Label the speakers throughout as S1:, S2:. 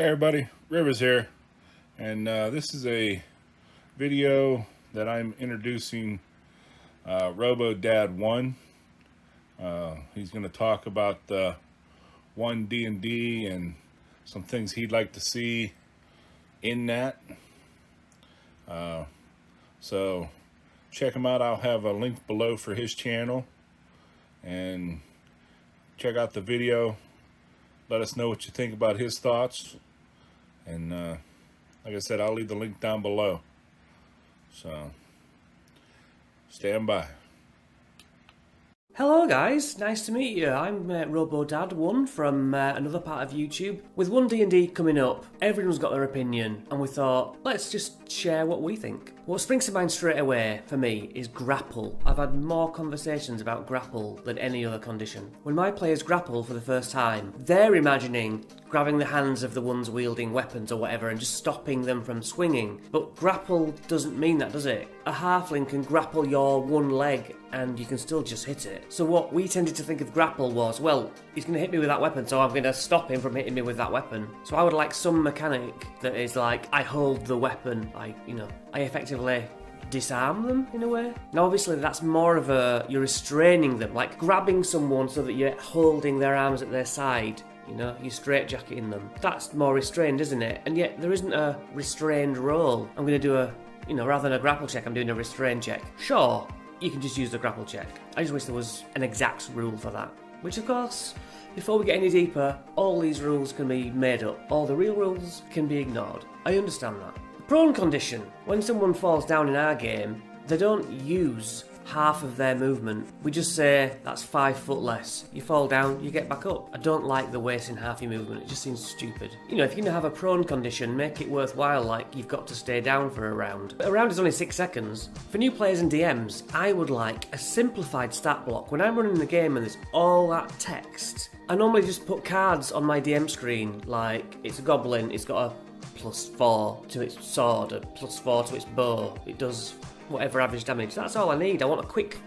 S1: Hey everybody, Rivers here, and this is a video that I'm introducing Robodad1. He's going to talk about the One D&D and some things he'd like to see in that. So check him out. I'll have a link below for his channel, and check out the video. Let us know what you think about his thoughts. And like I said, I'll leave the link down below. So stand by.
S2: Hello guys, nice to meet you. I'm Robodad1 from another part of YouTube. With One D&D coming up, everyone's got their opinion, and we thought, let's just share what we think. What springs to mind straight away for me is grapple. I've had more conversations about grapple than any other condition. When my players grapple for the first time, they're imagining grabbing the hands of the ones wielding weapons or whatever and just stopping them from swinging. But grapple doesn't mean that, does it? A halfling can grapple your one leg and you can still just hit it. So what we tended to think of grapple was, well, he's going to hit me with that weapon, so I'm going to stop him from hitting me with that weapon. So I would like some mechanic that is like, I hold the weapon, I effectively disarm them in a way. Now obviously that's more of a, you're restraining them, like grabbing someone so that you're holding their arms at their side. You know, you're straitjacketing them. That's more restrained, isn't it? And yet there isn't a restrained roll. I'm going to do a, rather than a grapple check, I'm doing a restrain check. Sure, you can just use the grapple check. I just wish there was an exact rule for that. Which of course, before we get any deeper, all these rules can be made up. All the real rules can be ignored. I understand that. The prone condition. When someone falls down in our game, they don't use half of their movement. We just say, that's 5 foot less. You fall down, you get back up. I don't like the wasting half your movement. It just seems stupid. If you're going to have a prone condition, make it worthwhile, like you've got to stay down for a round. But a round is only 6 seconds. For new players and DMs, I would like a simplified stat block. When I'm running the game and there's all that text, I normally just put cards on my DM screen, like it's a goblin, it's got a +4 to its sword, a +4 to its bow. It does whatever average damage. That's all I need. I want a quick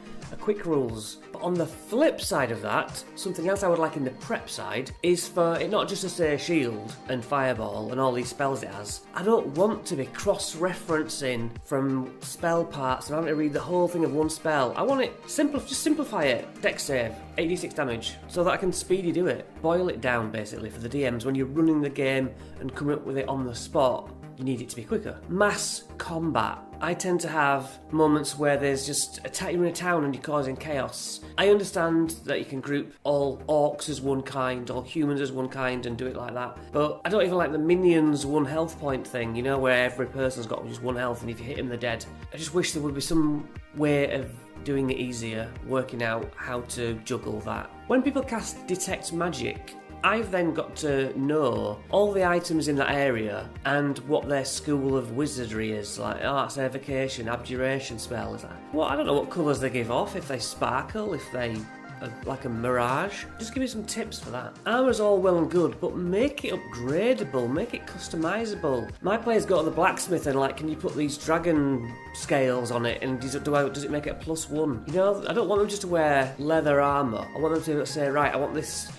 S2: rules. But on the flip side of that, something else I would like in the prep side is for it not just to say shield and fireball and all these spells it has. I don't want to be cross-referencing from spell parts and having to read the whole thing of one spell. I want it simple. Just simplify it. Dex save, 86 damage, so that I can speedy do it. Boil it down basically for the DMs when you're running the game and coming up with it on the spot. You need it to be quicker. Mass combat. I tend to have moments where there's just you're in a town and you're causing chaos. I understand that you can group all orcs as one kind, all humans as one kind, and do it like that. But I don't even like the minions 1 health point thing, where every person's got just 1 health and if you hit them they're dead. I just wish there would be some way of doing it easier, working out how to juggle that. When people cast Detect Magic, I've then got to know all the items in that area and what their school of wizardry is. Like, it's evocation, abjuration spell. Is that? Well, I don't know what colours they give off, if they sparkle, if they are like a mirage. Just give me some tips for that. Armour's all well and good, but make it upgradable, make it customisable. My players go to the blacksmith and can you put these dragon scales on it and does it make it a +1? I don't want them just to wear leather armour. I want them to say, right, I want these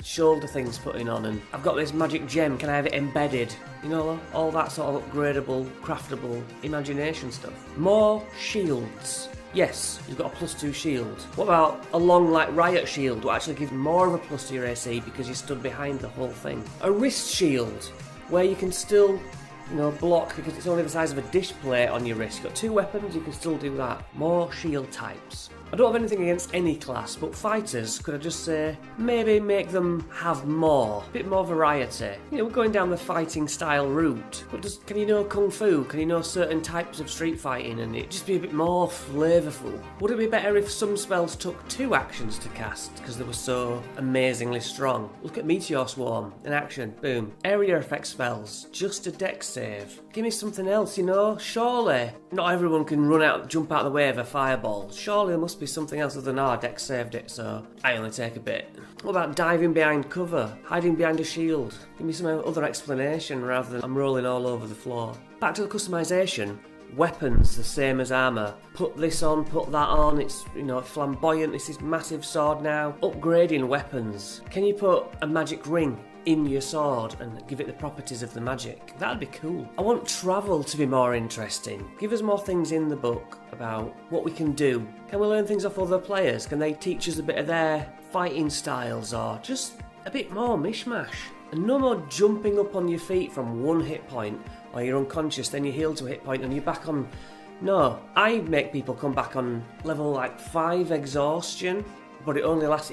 S2: shoulder things putting on, and I've got this magic gem, can I have it embedded? All that sort of upgradable, craftable imagination stuff. More shields. Yes, you've got a +2 shield. What about a long riot shield, what actually gives more of a plus to your AC because you stood behind the whole thing? A wrist shield, where you can still block because it's only the size of a dish plate on your wrist. You've got 2 weapons, you can still do that. More shield types. I don't have anything against any class, but fighters, could I just say, maybe make them have more, a bit more variety. We're going down the fighting style route, but can you know Kung Fu? Can you know certain types of street fighting and it just be a bit more flavourful? Would it be better if some spells took 2 actions to cast because they were so amazingly strong? Look at Meteor Swarm in action, boom. Area effect spells, just a dex save. Give me something else, surely. Not everyone can jump out of the way of a fireball. Surely there must be something else other than dex saved it, so I only take a bit. What about diving behind cover? Hiding behind a shield? Give me some other explanation rather than I'm rolling all over the floor. Back to the customisation. Weapons, the same as armour. Put this on, put that on, it's, flamboyant, this is massive sword now. Upgrading weapons. Can you put a magic ring in your sword and give it the properties of the magic. That'd be cool. I want travel to be more interesting. Give us more things in the book about what we can do. Can we learn things off other players? Can they teach us a bit of their fighting styles, or just a bit more mishmash? And no more jumping up on your feet from 1 hit point, or you're unconscious, then you heal to a hit point and you're back on. No, I make people come back on level like 5 exhaustion, but it only lasts.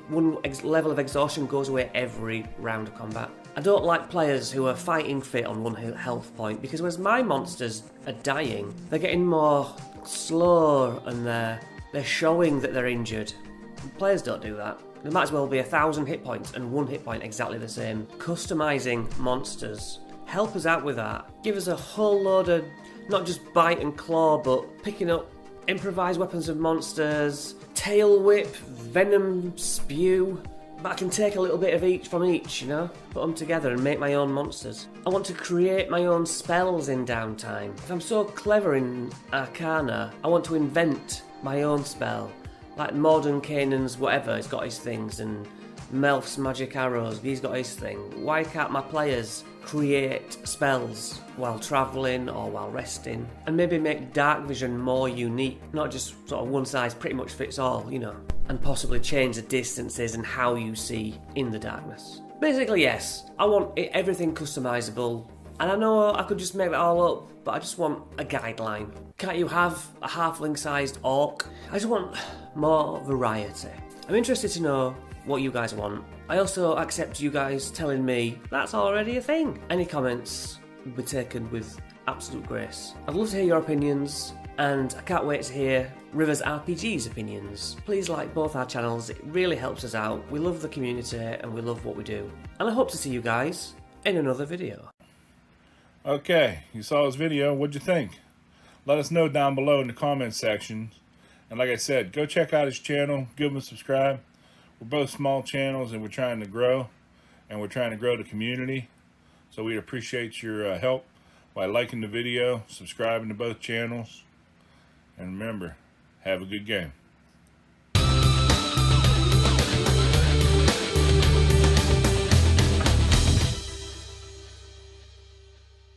S2: One level of exhaustion goes away every round of combat. I don't like players who are fighting fit on 1 health point, because as my monsters are dying, they're getting more slow and they're showing that they're injured. Players don't do that. There might as well be 1,000 hit points and 1 hit point exactly the same. Customising monsters. Help us out with that. Give us a whole load of, not just bite and claw, but picking up improvised weapons of monsters, tail whip, venom spew. But I can take a little bit of each from each, you know? Put them together and make my own monsters. I want to create my own spells in downtime. If I'm so clever in Arcana, I want to invent my own spell. Like Modern Canaan's whatever, he's got his things, and Melf's magic arrows, he's got his thing. Why can't my players create spells while travelling or while resting? And maybe make Dark Vision more unique, not just sort of one size pretty much fits all, you know? And possibly change the distances and how you see in the darkness. Basically, yes, I want everything customisable. And I know I could just make that all up, but I just want a guideline. Can't you have a halfling-sized orc? I just want more variety. I'm interested to know what you guys want. I also accept you guys telling me that's already a thing. Any comments will be taken with absolute grace. I'd love to hear your opinions, and I can't wait to hear Rivers RPG's opinions. Please like both our channels, it really helps us out. We love the community and we love what we do. And I hope to see you guys in another video.
S1: Okay, you saw this video. What'd you think? Let us know down below in the comment section. And like I said, go check out his channel. Give him a subscribe. We're both small channels and we're trying to grow. And we're trying to grow the community. So we appreciate your help by liking the video, subscribing to both channels. And remember, have a good game.